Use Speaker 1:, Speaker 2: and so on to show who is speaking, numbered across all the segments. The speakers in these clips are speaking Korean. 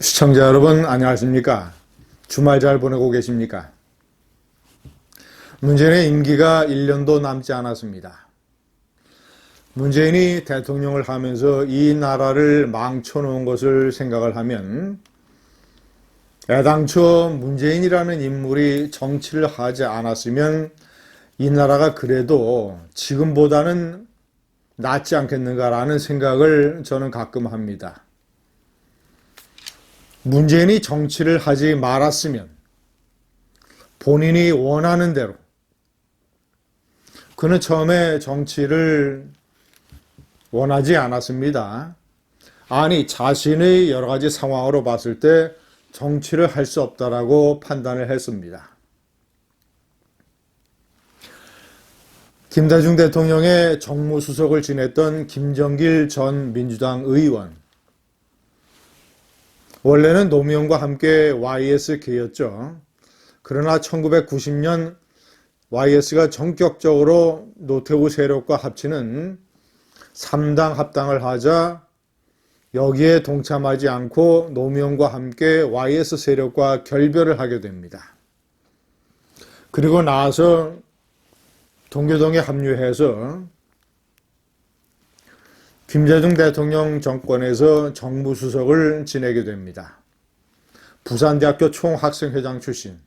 Speaker 1: 시청자 여러분 안녕하십니까? 주말 잘 보내고 계십니까? 문재인의 임기가 1년도 남지 않았습니다. 문재인이 대통령을 하면서 이 나라를 망쳐놓은 것을 생각을 하면 애당초 문재인이라는 인물이 정치를 하지 않았으면 이 나라가 그래도 지금보다는 낫지 않겠는가라는 생각을 저는 가끔 합니다. 문재인이 정치를 하지 말았으면 본인이 원하는 대로 그는 처음에 정치를 원하지 않았습니다. 아니 자신의 여러 가지 상황으로 봤을 때 정치를 할 수 없다라고 판단을 했습니다. 김대중 대통령의 정무수석을 지냈던 김정길 전 민주당 의원, 원래는 노무현과 함께 YS계였죠. 그러나 1990년 YS가 전격적으로 노태우 세력과 합치는 3당 합당을 하자 여기에 동참하지 않고 노무현과 함께 YS 세력과 결별을 하게 됩니다. 그리고 나서 동교동에 합류해서 김대중 대통령 정권에서 정무수석을 지내게 됩니다. 부산대학교 총학생회장 출신.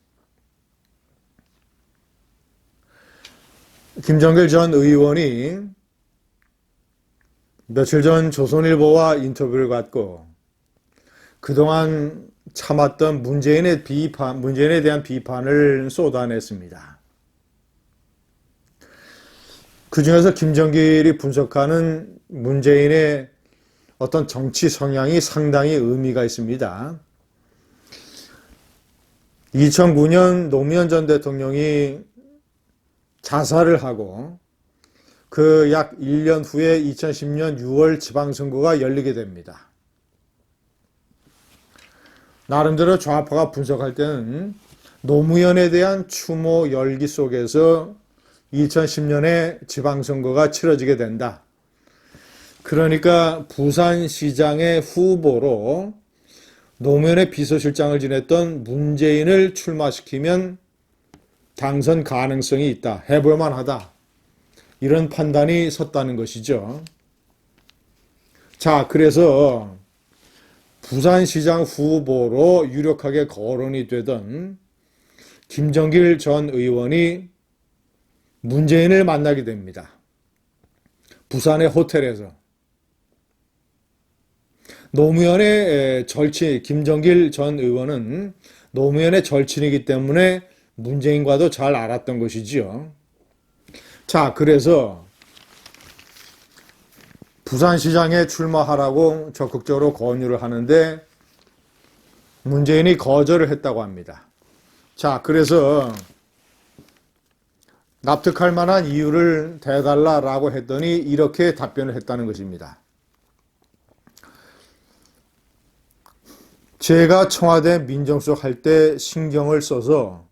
Speaker 1: 김정길 전 의원이 며칠 전 조선일보와 인터뷰를 갖고 그동안 참았던 문재인에 대한 비판을 쏟아냈습니다. 그 중에서 김정길이 분석하는 문재인의 어떤 정치 성향이 상당히 의미가 있습니다. 2009년 노무현 전 대통령이 자살을 하고 그 약 1년 후에 2010년 6월 지방선거가 열리게 됩니다. 나름대로 좌파가 분석할 때는 노무현에 대한 추모 열기 속에서 2010년에 지방선거가 치러지게 된다. 그러니까 부산시장의 후보로 노무현의 비서실장을 지냈던 문재인을 출마시키면 당선 가능성이 있다. 해볼만 하다. 이런 판단이 섰다는 것이죠. 자, 그래서 부산시장 후보로 유력하게 거론이 되던 김정길 전 의원이 문재인을 만나게 됩니다. 부산의 호텔에서. 노무현의 절친, 김정길 전 의원은 노무현의 절친이기 때문에 문재인과도 잘 알았던 것이지요. 자, 그래서 부산시장에 출마하라고 적극적으로 권유를 하는데 문재인이 거절을 했다고 합니다. 자, 그래서 납득할 만한 이유를 대달라라고 했더니 이렇게 답변을 했다는 것입니다. 제가 청와대 민정수석 할 때 신경을 써서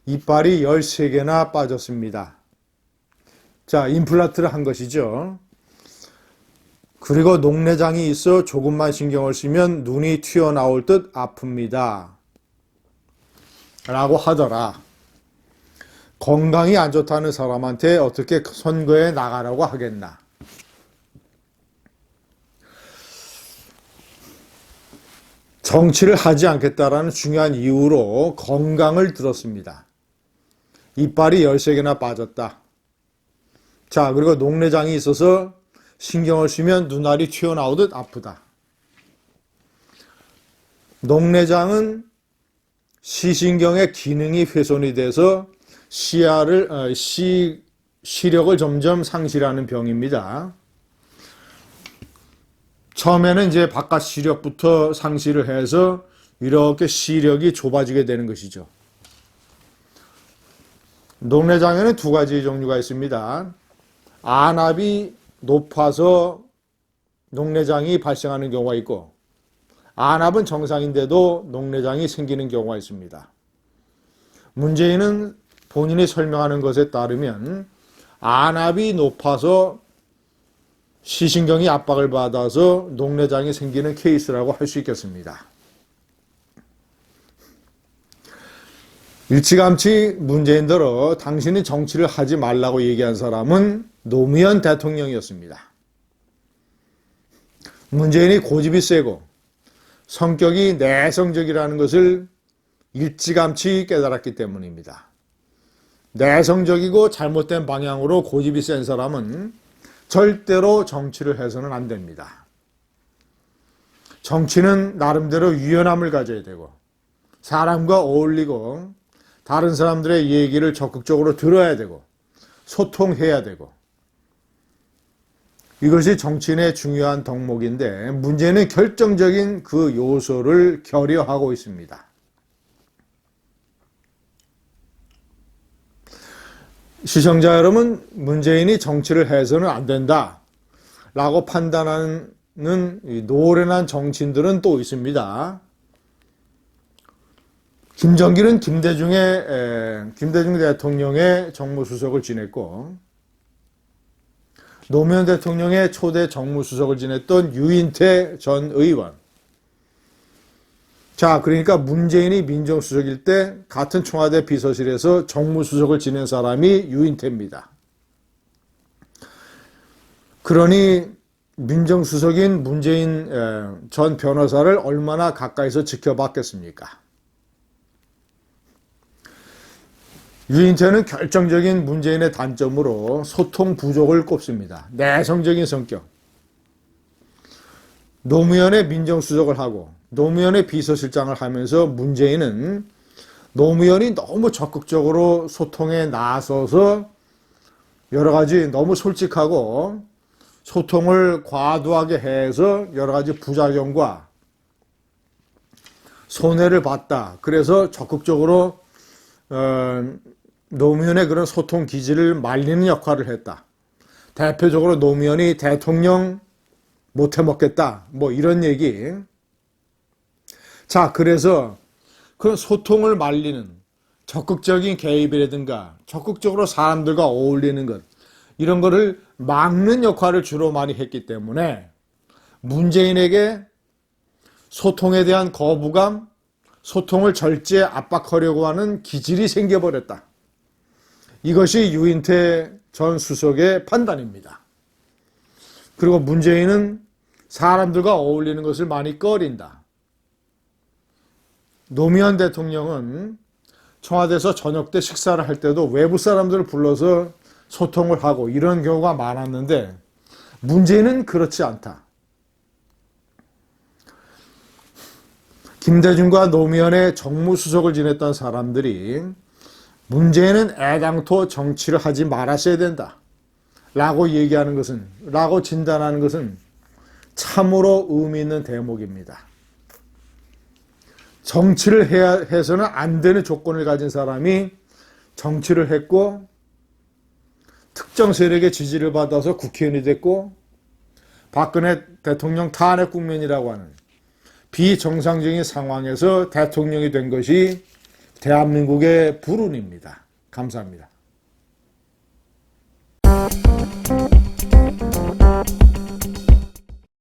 Speaker 1: 이빨이 13개나 빠졌습니다. 자, 임플란트를 한 것이죠. 그리고 녹내장이 있어 조금만 신경을 쓰면 눈이 튀어나올 듯 아픕니다. 라고 하더라. 건강이 안 좋다는 사람한테 어떻게 선거에 나가라고 하겠나. 정치를 하지 않겠다라는 중요한 이유로 건강을 들었습니다. 이빨이 13개나 빠졌다. 자, 그리고 녹내장이 있어서 신경을 쓰면 눈알이 튀어나오듯 아프다. 녹내장은 시신경의 기능이 훼손이 돼서 시력을 점점 상실하는 병입니다. 처음에는 이제 바깥 시력부터 상실을 해서 이렇게 시력이 좁아지게 되는 것이죠. 녹내장에는 두 가지 종류가 있습니다. 안압이 높아서 녹내장이 발생하는 경우가 있고, 안압은 정상인데도 녹내장이 생기는 경우가 있습니다. 문재인은 본인이 설명하는 것에 따르면 안압이 높아서 시신경이 압박을 받아서 녹내장이 생기는 케이스라고 할 수 있겠습니다. 일찌감치 문재인더러 당신이 정치를 하지 말라고 얘기한 사람은 노무현 대통령이었습니다. 문재인이 고집이 세고 성격이 내성적이라는 것을 일찌감치 깨달았기 때문입니다. 내성적이고 잘못된 방향으로 고집이 센 사람은 절대로 정치를 해서는 안 됩니다. 정치는 나름대로 유연함을 가져야 되고 사람과 어울리고 다른 사람들의 얘기를 적극적으로 들어야 되고 소통해야 되고 이것이 정치인의 중요한 덕목인데 문제는 결정적인 그 요소를 결여하고 있습니다. 시청자 여러분, 문재인이 정치를 해서는 안 된다 라고 판단하는 노련한 정치인들은 또 있습니다. 김정길은 김대중 대통령의 정무수석을 지냈고 노무현 대통령의 초대 정무수석을 지냈던 유인태 전 의원. 자, 그러니까 문재인이 민정수석일 때 같은 청와대 비서실에서 정무수석을 지낸 사람이 유인태입니다. 그러니 민정수석인 문재인 전 변호사를 얼마나 가까이서 지켜봤겠습니까? 유인태는 결정적인 문재인의 단점으로 소통 부족을 꼽습니다. 내성적인 성격. 노무현의 민정수석을 하고 노무현의 비서실장을 하면서 문재인은 노무현이 너무 적극적으로 소통에 나서서 여러 가지 너무 솔직하고 소통을 과도하게 해서 여러 가지 부작용과 손해를 봤다. 그래서 적극적으로 노무현의 그런 소통 기질을 말리는 역할을 했다. 대표적으로 노무현이 대통령 못 해먹겠다. 뭐 이런 얘기. 자, 그래서 그 소통을 말리는 적극적인 개입이라든가 적극적으로 사람들과 어울리는 것 이런 거를 막는 역할을 주로 많이 했기 때문에 문재인에게 소통에 대한 거부감, 소통을 절제 압박하려고 하는 기질이 생겨버렸다. 이것이 유인태 전 수석의 판단입니다. 그리고 문재인은 사람들과 어울리는 것을 많이 꺼린다. 노무현 대통령은 청와대에서 저녁 때 식사를 할 때도 외부 사람들을 불러서 소통을 하고 이런 경우가 많았는데 문재인은 그렇지 않다. 김대중과 노무현의 정무수석을 지냈던 사람들이 문재인은 애당토 정치를 하지 말았어야 된다 라고 얘기하는 것은, 라고 진단하는 것은 참으로 의미 있는 대목입니다. 정치를 해서는 안 되는 조건을 가진 사람이 정치를 했고 특정 세력의 지지를 받아서 국회의원이 됐고 박근혜 대통령 탄핵 국면이라고 하는 비정상적인 상황에서 대통령이 된 것이 대한민국의 불운입니다. 감사합니다.